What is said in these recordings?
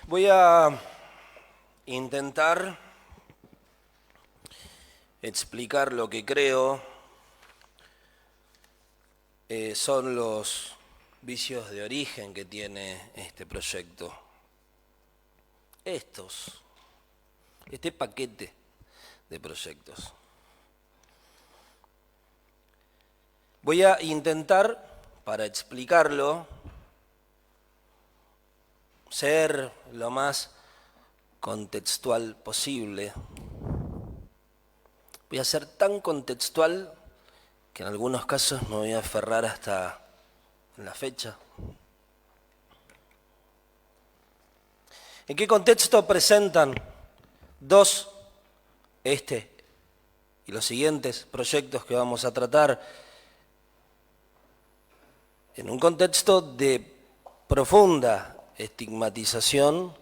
Voy a intentar explicar lo que creo son los vicios de origen que tiene este proyecto. Este paquete de proyectos. Voy a intentar, para explicarlo, ser lo más contextual posible. Voy a ser tan contextual que en algunos casos me voy a aferrar hasta la fecha. ¿En qué contexto presentan este y los siguientes proyectos que vamos a tratar? En un contexto de profunda estigmatización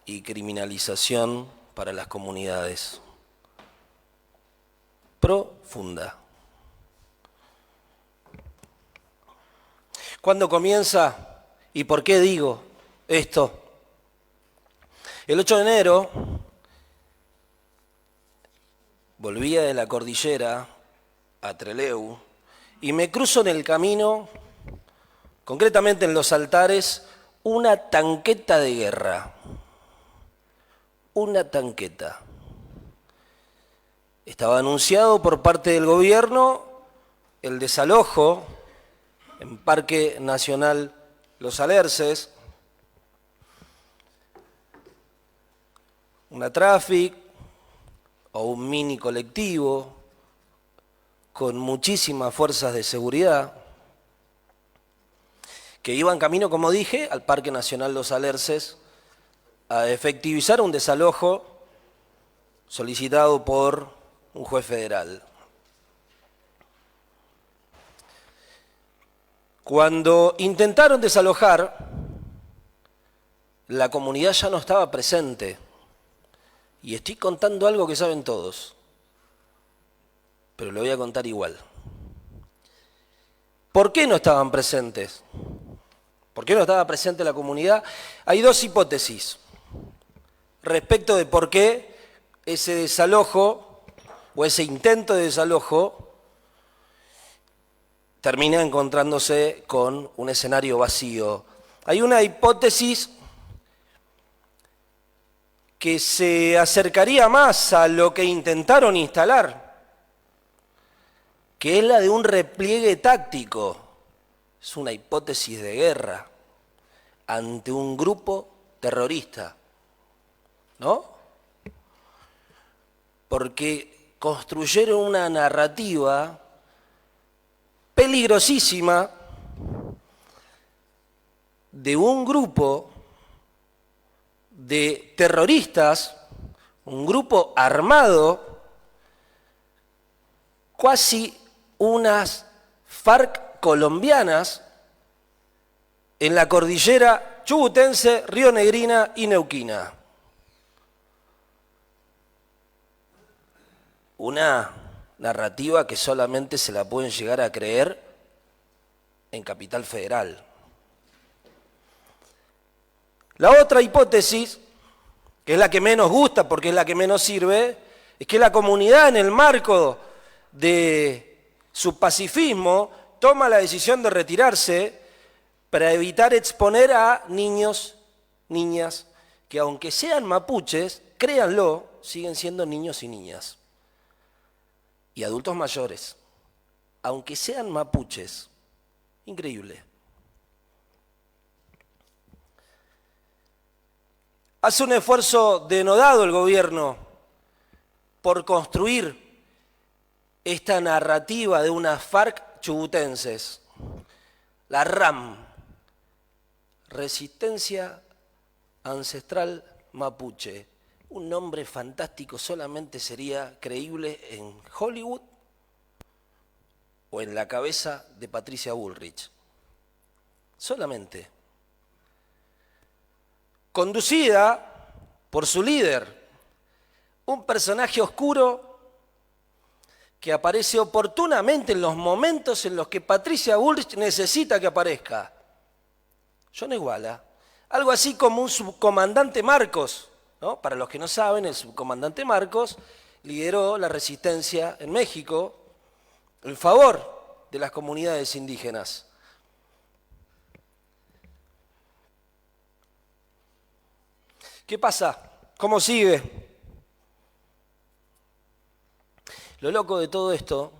y criminalización para las comunidades. Profunda. ¿Cuándo comienza y por qué digo esto? El 8 de enero volvía de la cordillera a Trelew y me cruzo en el camino, concretamente en Los Altares, una tanqueta de guerra. Una tanqueta. Estaba anunciado por parte del gobierno el desalojo en Parque Nacional Los Alerces, una Traffic o un mini colectivo con muchísimas fuerzas de seguridad que iban camino, como dije, al Parque Nacional Los Alerces a efectivizar un desalojo solicitado por un juez federal. Cuando intentaron desalojar, la comunidad ya no estaba presente. Y estoy contando algo que saben todos, pero lo voy a contar igual. ¿Por qué no estaban presentes? ¿Por qué no estaba presente la comunidad? Hay dos hipótesis respecto de por qué ese desalojo o ese intento de desalojo termina encontrándose con un escenario vacío. Hay una hipótesis que se acercaría más a lo que intentaron instalar, que es la de un repliegue táctico. Es una hipótesis de guerra ante un grupo terrorista, ¿no? Porque construyeron una narrativa peligrosísima de un grupo de terroristas, un grupo armado, casi unas FARC colombianas en la cordillera chubutense, rionegrina y neuquina. Una narrativa que solamente se la pueden llegar a creer en Capital Federal. La otra hipótesis, que es la que menos gusta porque es la que menos sirve, es que la comunidad en el marco de su pacifismo toma la decisión de retirarse para evitar exponer a niños, niñas, que aunque sean mapuches, créanlo, siguen siendo niños y niñas. Y adultos mayores, aunque sean mapuches. Increíble. Hace un esfuerzo denodado el gobierno por construir esta narrativa de unas FARC chubutenses, la RAM, Resistencia Ancestral Mapuche. Un nombre fantástico solamente sería creíble en Hollywood o en la cabeza de Patricia Bullrich. Solamente. Conducida por su líder, un personaje oscuro que aparece oportunamente en los momentos en los que Patricia Bullrich necesita que aparezca. John Iguala, algo así como un subcomandante Marcos, ¿no? Para los que no saben, el subcomandante Marcos lideró la resistencia en México en favor de las comunidades indígenas. ¿Qué pasa? ¿Cómo sigue? Lo loco de todo esto,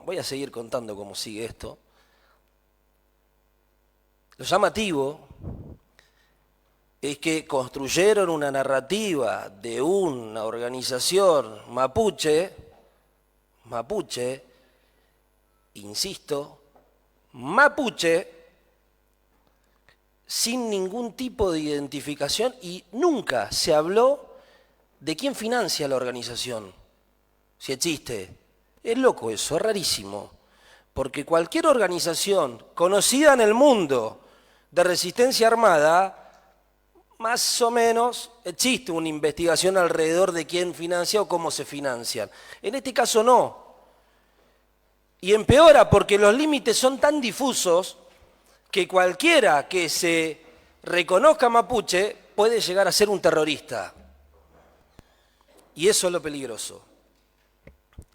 voy a seguir contando cómo sigue esto. Lo llamativo es que construyeron una narrativa de una organización mapuche, insisto, mapuche, sin ningún tipo de identificación y nunca se habló de quién financia la organización, si existe. Es loco eso, es rarísimo, porque cualquier organización conocida en el mundo de resistencia armada, más o menos existe una investigación alrededor de quién financia o cómo se financian. En este caso no. Y empeora porque los límites son tan difusos que cualquiera que se reconozca mapuche puede llegar a ser un terrorista. Y eso es lo peligroso.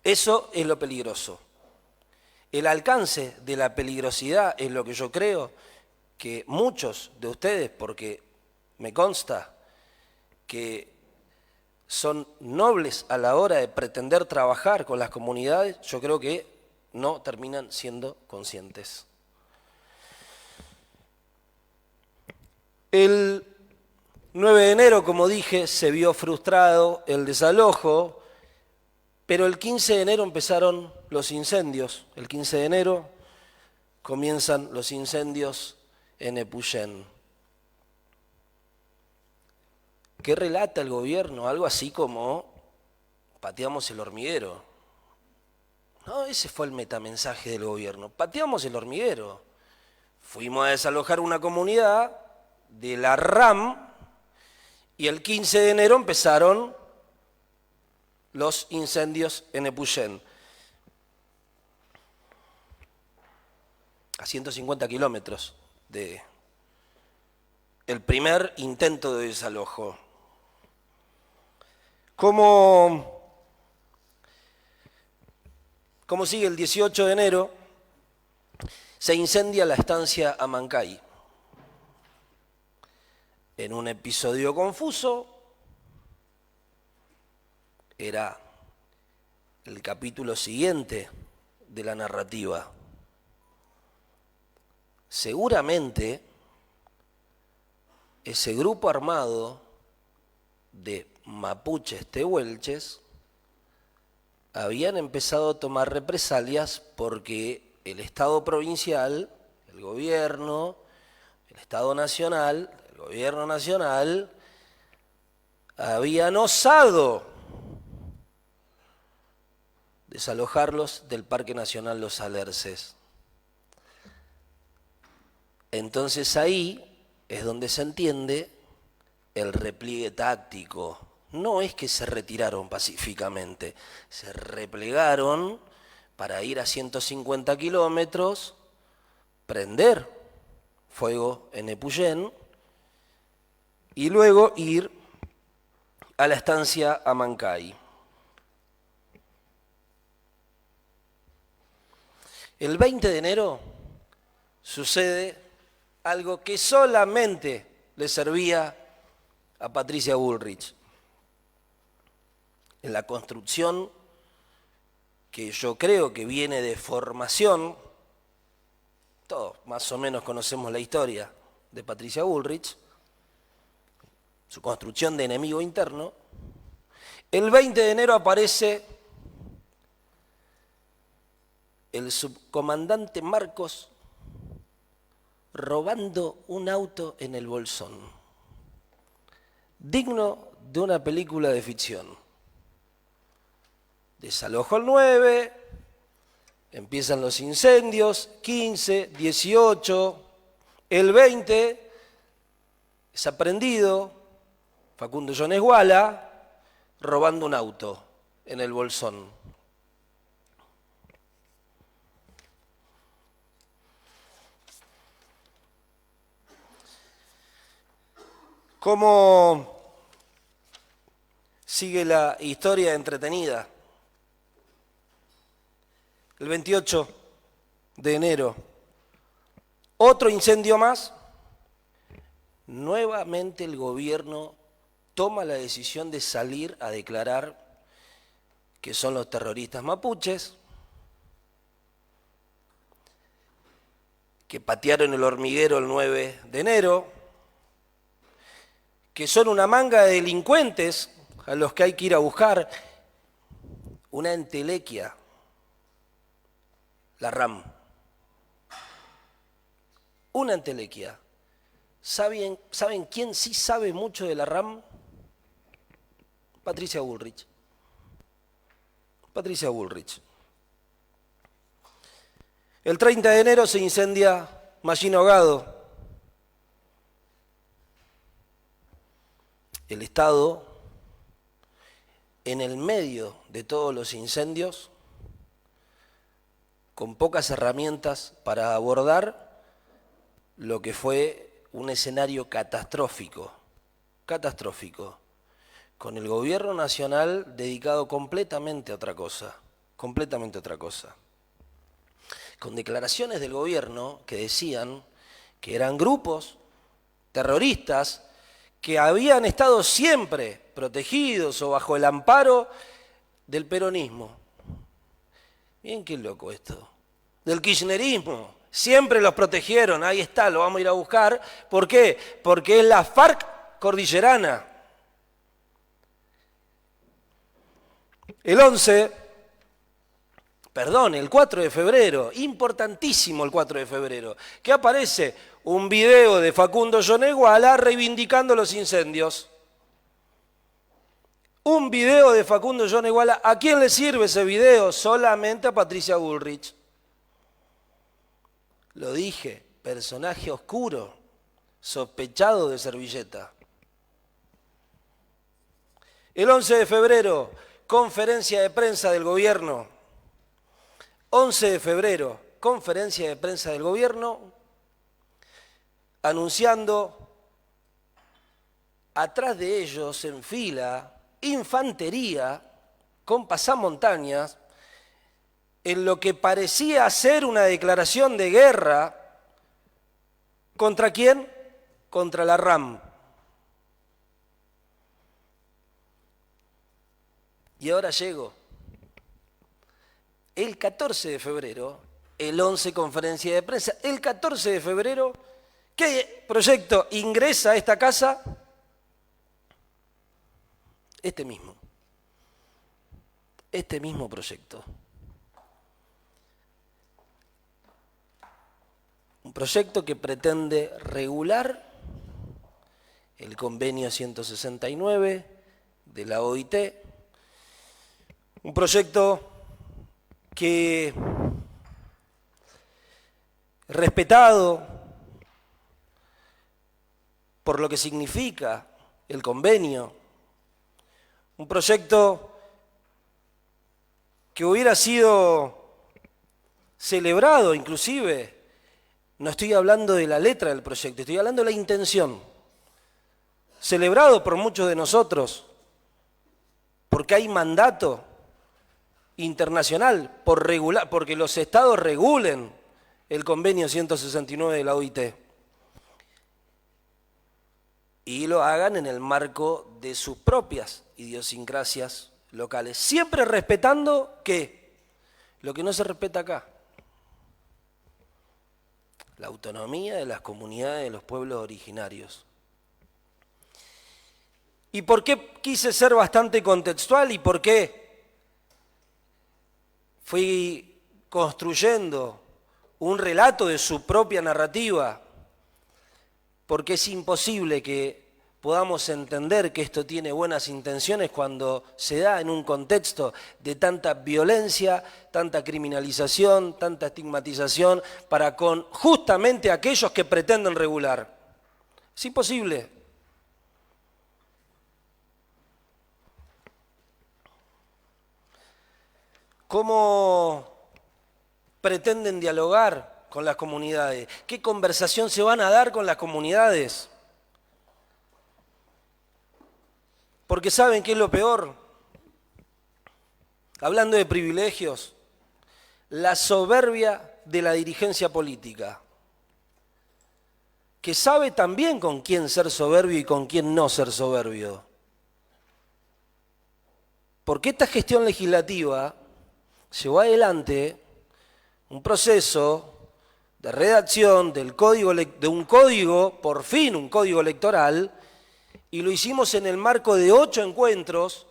Eso es lo peligroso. El alcance de la peligrosidad es lo que yo creo que muchos de ustedes, porque me consta que son nobles a la hora de pretender trabajar con las comunidades, yo creo que no terminan siendo conscientes. El 9 de enero, como dije, se vio frustrado el desalojo, pero el 15 de enero empezaron los incendios. El 15 de enero comienzan los incendios en Epuyén. ¿Qué relata el gobierno? Algo así como pateamos el hormiguero. No, ese fue el metamensaje del gobierno. Pateamos el hormiguero. Fuimos a desalojar una comunidad de la RAM y el 15 de enero empezaron los incendios en Epuyén. A 150 kilómetros de el primer intento de desalojo. ¿Cómo sigue el 18 de enero? Se incendia la estancia Amancay. En un episodio confuso, era el capítulo siguiente de la narrativa. Seguramente ese grupo armado de mapuches tehuelches habían empezado a tomar represalias porque el Estado provincial, el gobierno, el Estado nacional, el gobierno nacional, habían osado desalojarlos del Parque Nacional Los Alerces. Entonces ahí es donde se entiende el repliegue táctico. No es que se retiraron pacíficamente, se replegaron para ir a 150 kilómetros, prender fuego en Epuyén y luego ir a la estancia Amancay. El 20 de enero sucede algo que solamente le servía a Patricia Bullrich. En la construcción, que yo creo que viene de formación, todos más o menos conocemos la historia de Patricia Bullrich, su construcción de enemigo interno, el 20 de enero aparece el subcomandante Marcos robando un auto en el Bolsón, digno de una película de ficción. Desalojo el 9, empiezan los incendios, 15, 18, el 20 es aprendido Facundo Jones Guala robando un auto en el Bolsón. ¿Cómo sigue la historia entretenida? El 28 de enero, otro incendio más. Nuevamente el gobierno toma la decisión de salir a declarar que son los terroristas mapuches, que patearon el hormiguero el 9 de enero, que son una manga de delincuentes a los que hay que ir a buscar, una entelequia, la RAM. Una entelequia. ¿Saben quién sí sabe mucho de la RAM? Patricia Bullrich. Patricia Bullrich. El 30 de enero se incendia Machine Ahogado. El Estado, en el medio de todos los incendios, con pocas herramientas para abordar lo que fue un escenario catastrófico, con el gobierno nacional dedicado completamente a otra cosa, con declaraciones del gobierno que decían que eran grupos terroristas que habían estado siempre protegidos o bajo el amparo del peronismo. Miren qué loco esto. Del kirchnerismo. Siempre los protegieron. Ahí está, lo vamos a ir a buscar. ¿Por qué? Porque es la FARC cordillerana. El 4 de febrero, importantísimo el 4 de febrero, que aparece un video de Facundo Yoneguala reivindicando los incendios. Un video de Facundo Yoneguala. ¿A quién le sirve ese video? Solamente a Patricia Bullrich. Lo dije, personaje oscuro, sospechado de servilleta. El 11 de febrero, conferencia de prensa del gobierno. 11 de febrero, conferencia de prensa del gobierno, anunciando atrás de ellos en fila infantería con pasamontañas en lo que parecía ser una declaración de guerra. ¿Contra quién? Contra la RAM. Y ahora llego. El 14 de febrero, el 11 conferencia de prensa, el 14 de febrero, ¿qué proyecto ingresa a esta casa? Este mismo proyecto. Un proyecto que pretende regular el convenio 169 de la OIT, un proyecto que, respetado por lo que significa el convenio, un proyecto que hubiera sido celebrado inclusive, no estoy hablando de la letra del proyecto, estoy hablando de la intención, celebrado por muchos de nosotros, porque hay mandato internacional por regular, porque los estados regulen el convenio 169 de la OIT y lo hagan en el marco de sus propias idiosincrasias locales, siempre respetando ¿qué? Lo que no se respeta acá, la autonomía de las comunidades de los pueblos originarios. ¿Y por qué quise ser bastante contextual y por qué fui construyendo un relato de su propia narrativa? Porque es imposible que podamos entender que esto tiene buenas intenciones cuando se da en un contexto de tanta violencia, tanta criminalización, tanta estigmatización para con justamente aquellos que pretenden regular. Es imposible. ¿Cómo pretenden dialogar con las comunidades? ¿Qué conversación se van a dar con las comunidades? Porque ¿saben qué es lo peor? Hablando de privilegios, la soberbia de la dirigencia política, que sabe también con quién ser soberbio y con quién no ser soberbio. Porque esta gestión legislativa llevó adelante un proceso de redacción de un código, por fin un código electoral, y lo hicimos en el marco de 8 encuentros,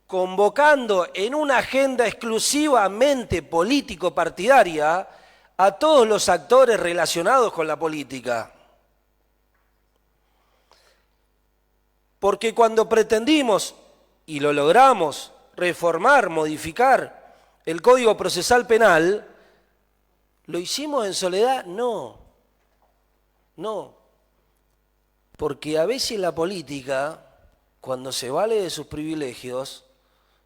convocando en una agenda exclusivamente político-partidaria a todos los actores relacionados con la política. Porque cuando pretendimos, y lo logramos, reformar, modificar el Código Procesal Penal, ¿lo hicimos en soledad? No. Porque a veces la política, cuando se vale de sus privilegios,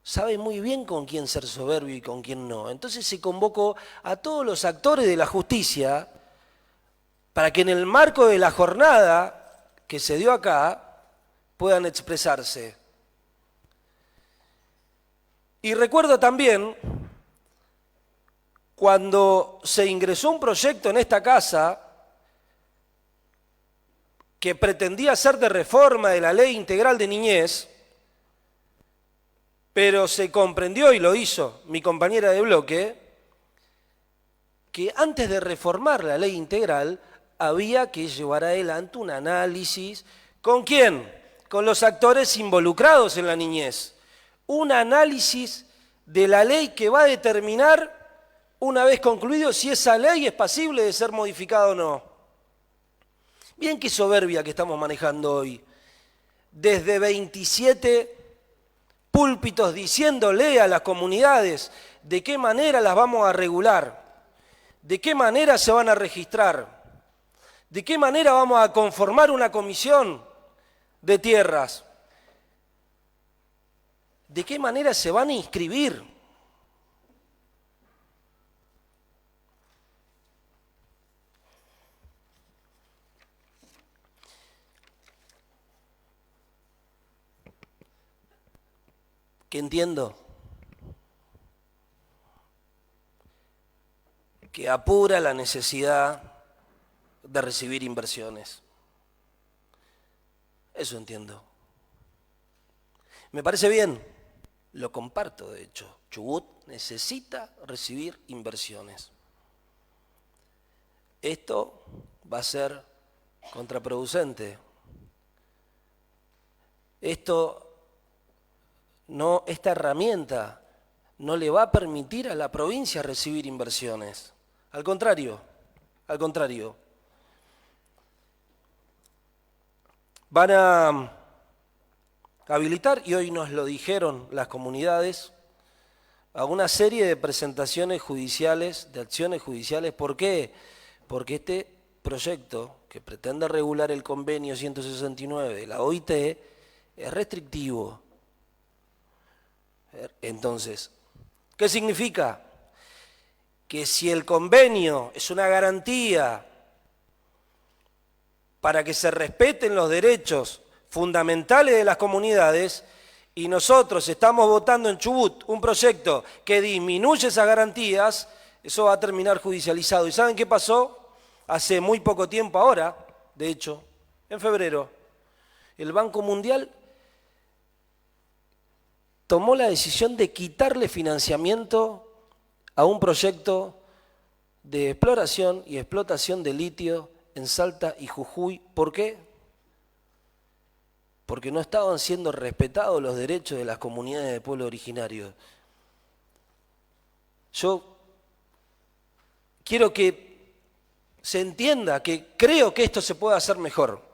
sabe muy bien con quién ser soberbio y con quién no. Entonces se convocó a todos los actores de la justicia para que en el marco de la jornada que se dio acá puedan expresarse. Y recuerdo también cuando se ingresó un proyecto en esta casa que pretendía ser de reforma de la Ley Integral de Niñez, pero se comprendió, y lo hizo mi compañera de bloque, que antes de reformar la Ley Integral había que llevar adelante un análisis. ¿Con quién? Con los actores involucrados en la niñez. Un análisis de la ley que va a determinar, una vez concluido, si esa ley es pasible de ser modificada o no. Bien qué soberbia que estamos manejando hoy. Desde 27 púlpitos diciéndole a las comunidades de qué manera las vamos a regular, de qué manera se van a registrar, de qué manera vamos a conformar una comisión de tierras, de qué manera se van a inscribir. Que entiendo que apura la necesidad de recibir inversiones. Eso entiendo. Me parece bien, lo comparto de hecho. Chubut necesita recibir inversiones. Esto va a ser contraproducente. Esta herramienta no le va a permitir a la provincia recibir inversiones. Al contrario. Van a habilitar, y hoy nos lo dijeron las comunidades, a una serie de presentaciones judiciales, de acciones judiciales. ¿Por qué? Porque este proyecto, que pretende regular el convenio 169 de la OIT, es restrictivo. Entonces, ¿qué significa? Que si el convenio es una garantía para que se respeten los derechos fundamentales de las comunidades, y nosotros estamos votando en Chubut un proyecto que disminuye esas garantías, eso va a terminar judicializado. ¿Y saben qué pasó? Hace muy poco tiempo ahora, de hecho, en febrero, el Banco Mundial tomó la decisión de quitarle financiamiento a un proyecto de exploración y explotación de litio en Salta y Jujuy. ¿Por qué? Porque no estaban siendo respetados los derechos de las comunidades de pueblo originario. Yo quiero que se entienda que creo que esto se puede hacer mejor.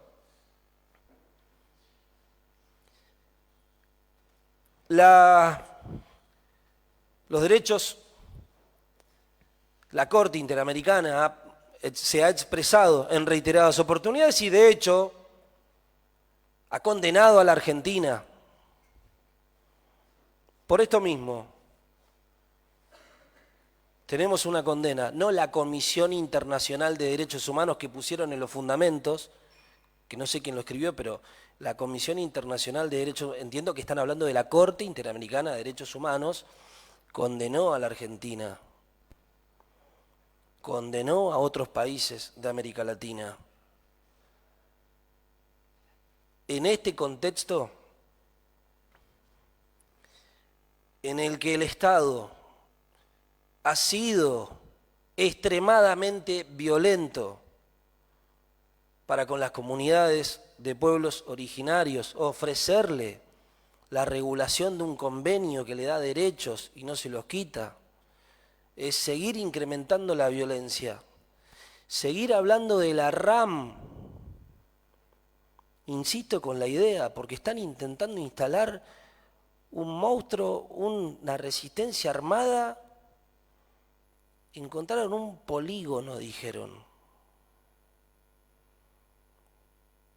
Los derechos, la Corte Interamericana se ha expresado en reiteradas oportunidades y de hecho ha condenado a la Argentina por esto mismo. Tenemos una condena, no la Comisión Internacional de Derechos Humanos que pusieron en los fundamentos, que no sé quién lo escribió, pero la Comisión Internacional de Derechos, entiendo que están hablando de la Corte Interamericana de Derechos Humanos, condenó a la Argentina, condenó a otros países de América Latina. En este contexto en el que el Estado ha sido extremadamente violento para con las comunidades de pueblos originarios, ofrecerle la regulación de un convenio que le da derechos y no se los quita, es seguir incrementando la violencia, seguir hablando de la RAM. Insisto con la idea, porque están intentando instalar un monstruo, una resistencia armada. Encontraron un polígono, dijeron.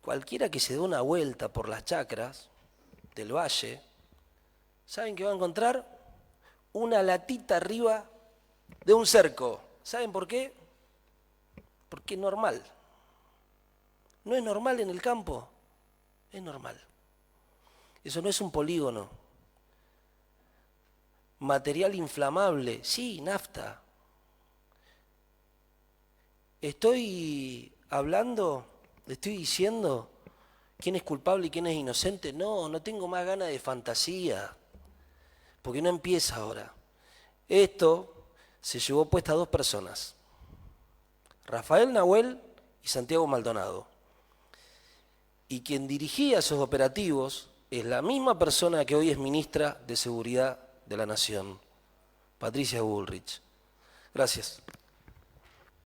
Cualquiera que se dé una vuelta por las chacras del valle, ¿saben qué va a encontrar? Una latita arriba de un cerco. ¿Saben por qué? Porque es normal. ¿No es normal en el campo? Es normal. Eso no es un polígono. Material inflamable, sí, nafta. Estoy hablando, estoy diciendo quién es culpable y quién es inocente. No, no tengo más ganas de fantasía, porque no empieza ahora. Esto se llevó puesta a dos personas, Rafael Nahuel y Santiago Maldonado. Y quien dirigía esos operativos es la misma persona que hoy es ministra de Seguridad de la Nación, Patricia Bullrich. Gracias.